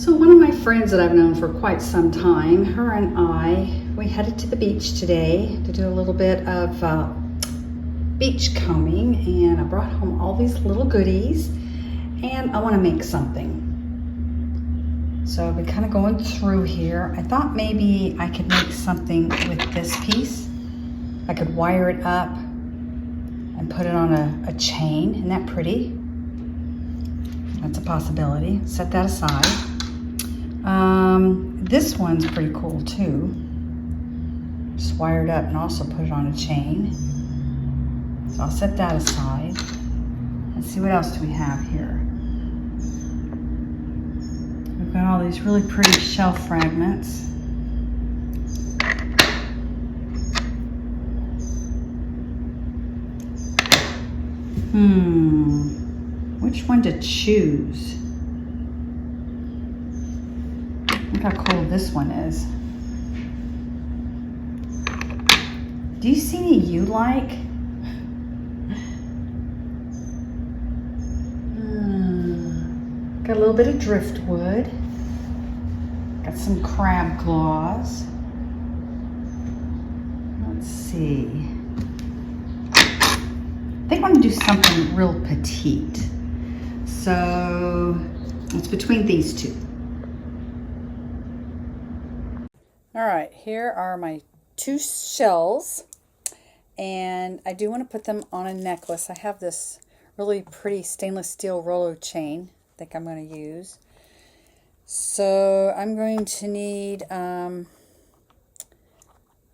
So one of my friends that I've known for quite some time, her and I, we headed to the beach today to do a little bit of beach combing, and I brought home all these little goodies, and I want to make something. So I've been kind of going through here. I thought maybe I could make something with this piece. I could wire it up and put it on a chain. Isn't that pretty? That's a possibility. Set that aside. This one's pretty cool too. Just wire it up and also put it on a chain. So I'll set that aside. Let's see, what else do we have here? We've got all these really pretty shell fragments. Which one to choose? Look how cool this one is. Do you see any you like? Got a little bit of driftwood. Got some crab claws. Let's see. I think I want to do something real petite. So it's between these two. All right, here are my two shells, and I do want to put them on a necklace. I have this really pretty stainless steel Rolo chain I think I'm going to use. So I'm going to need,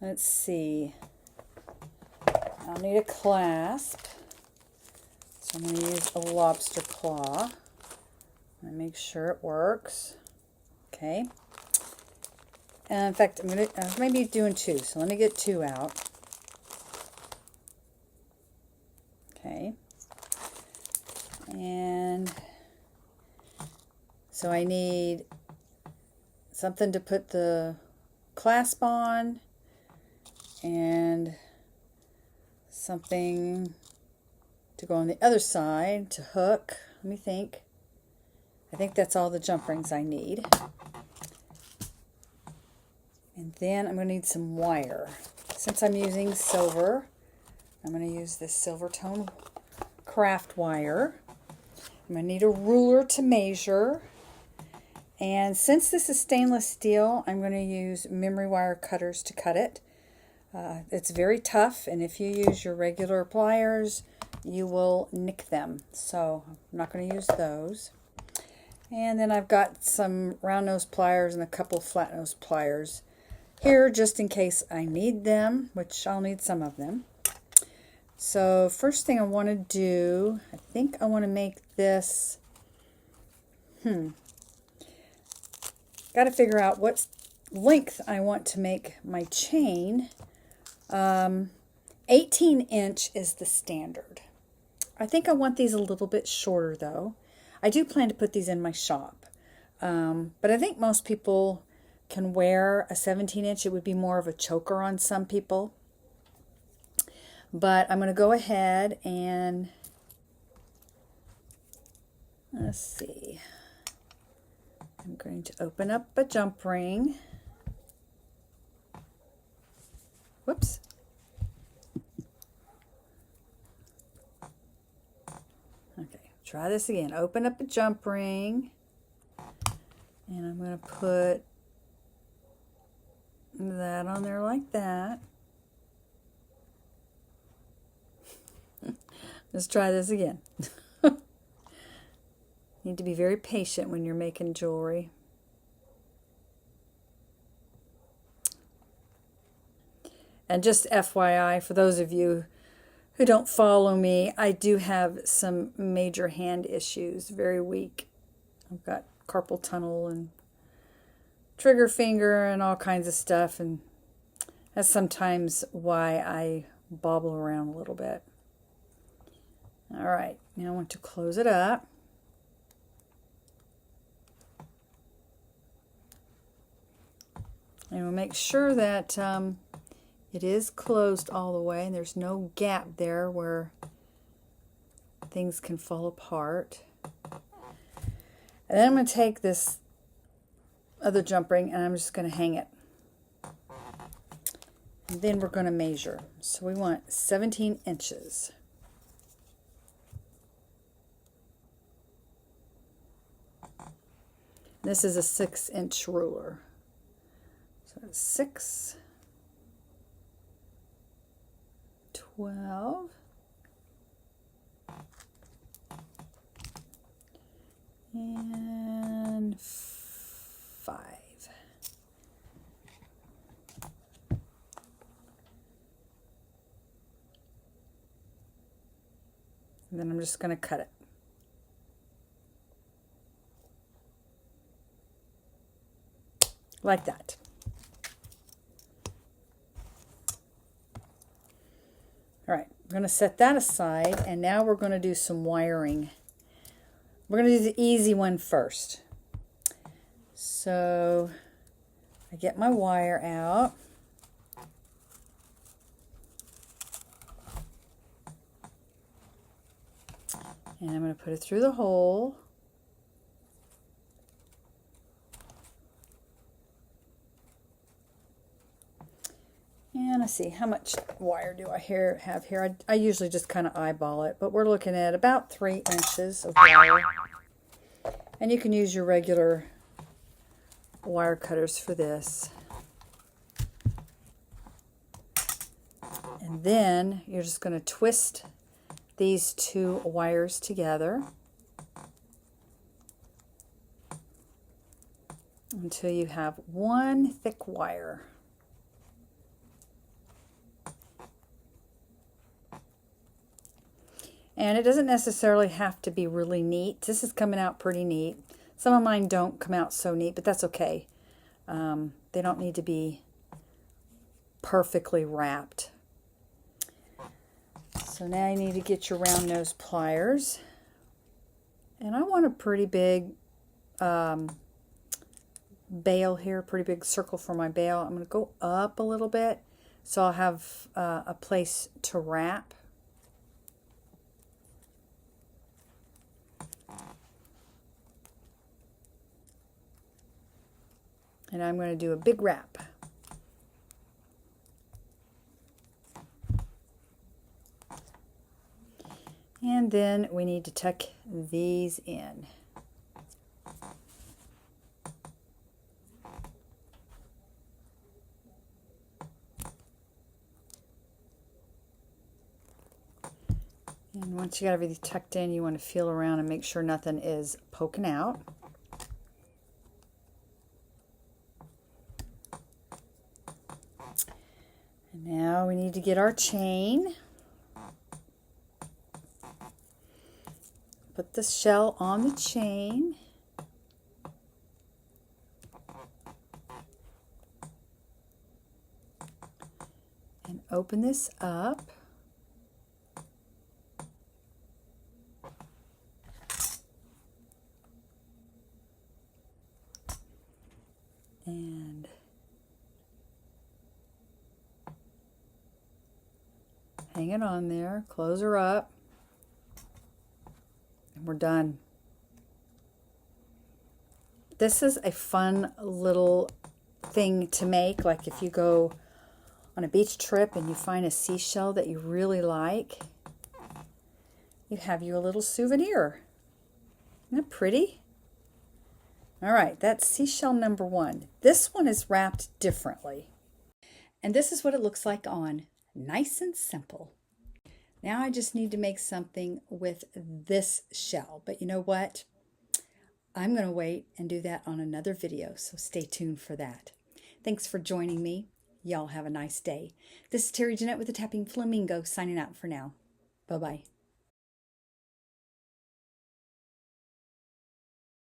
let's see, I'll need a clasp. So I'm going to use a lobster claw. I'm going to make sure it works. Okay. And in fact, I'm maybe doing two, so let me get two out. Okay. And so I need something to put the clasp on and something to go on the other side to hook. Let me think. I think that's all the jump rings I need. And then I'm going to need some wire. Since I'm using silver, I'm going to use this silver tone craft wire. I'm going to need a ruler to measure. And since this is stainless steel, I'm going to use memory wire cutters to cut it. It's very tough, and if you use your regular pliers, you will nick them. So I'm not going to use those. And then I've got some round nose pliers and a couple flat nose pliers here just in case I need them, which I'll need some of them. So first thing I want to do, I think I want to make this, got to figure out what length I want to make my chain. 18-inch is the standard. I think I want these a little bit shorter though. I do plan to put these in my shop, but I think most people can wear a 17-inch. It would be more of a choker on some people. But I'm going to go ahead and, let's see, I'm going to open up a jump ring. Whoops. Okay, try this again. Open up a jump ring, and I'm going to put that on there like that. Let's try this again. Need to be very patient when you're making jewelry. And just FYI, for those of you who don't follow me, I do have some major hand issues, very weak. I've got carpal tunnel and trigger finger and all kinds of stuff, and that's sometimes why I bobble around a little bit. All right, now I want to close it up. And we'll make sure that it is closed all the way and there's no gap there where things can fall apart. And then I'm going to take this other jump ring, and I'm just going to hang it. And then we're going to measure. So we want 17 inches. This is a 6-inch ruler. So 6, 12, and 5. And then I'm just going to cut it. Like that. All right, I'm going to set that aside, and now we're going to do some wiring. We're going to do the easy one first. So I get my wire out. And I'm going to put it through the hole. And let's see, how much wire do I have here? I usually just kind of eyeball it, but we're looking at about 3 inches of wire. And you can use your regular wire cutters for this. And then you're just going to twist these 2 wires together until you have one thick wire. And it doesn't necessarily have to be really neat. This is coming out pretty neat. Some of mine don't come out so neat, but that's okay. They don't need to be perfectly wrapped. So now you need to get your round nose pliers. And I want a pretty big bail here, pretty big circle for my bail. I'm going to go up a little bit so I'll have a place to wrap. And I'm going to do a big wrap. And then we need to tuck these in. And once you got everything tucked in, you want to feel around and make sure nothing is poking out. And now we need to get our chain. Put the shell on the chain. And open this up. And hang it on there, close her up, and we're done. This is a fun little thing to make, like if you go on a beach trip and you find a seashell that you really like, you have you a little souvenir. Isn't that pretty? All right, that's seashell number 1. This one is wrapped differently. And this is what it looks like on. Nice and simple. Now I just need to make something with this shell. But you know what? I'm going to wait and do that on another video, so stay tuned for that. Thanks for joining me. Y'all have a nice day. This is Terry Jeanette with the Tapping Flamingo signing out for now. Bye-bye.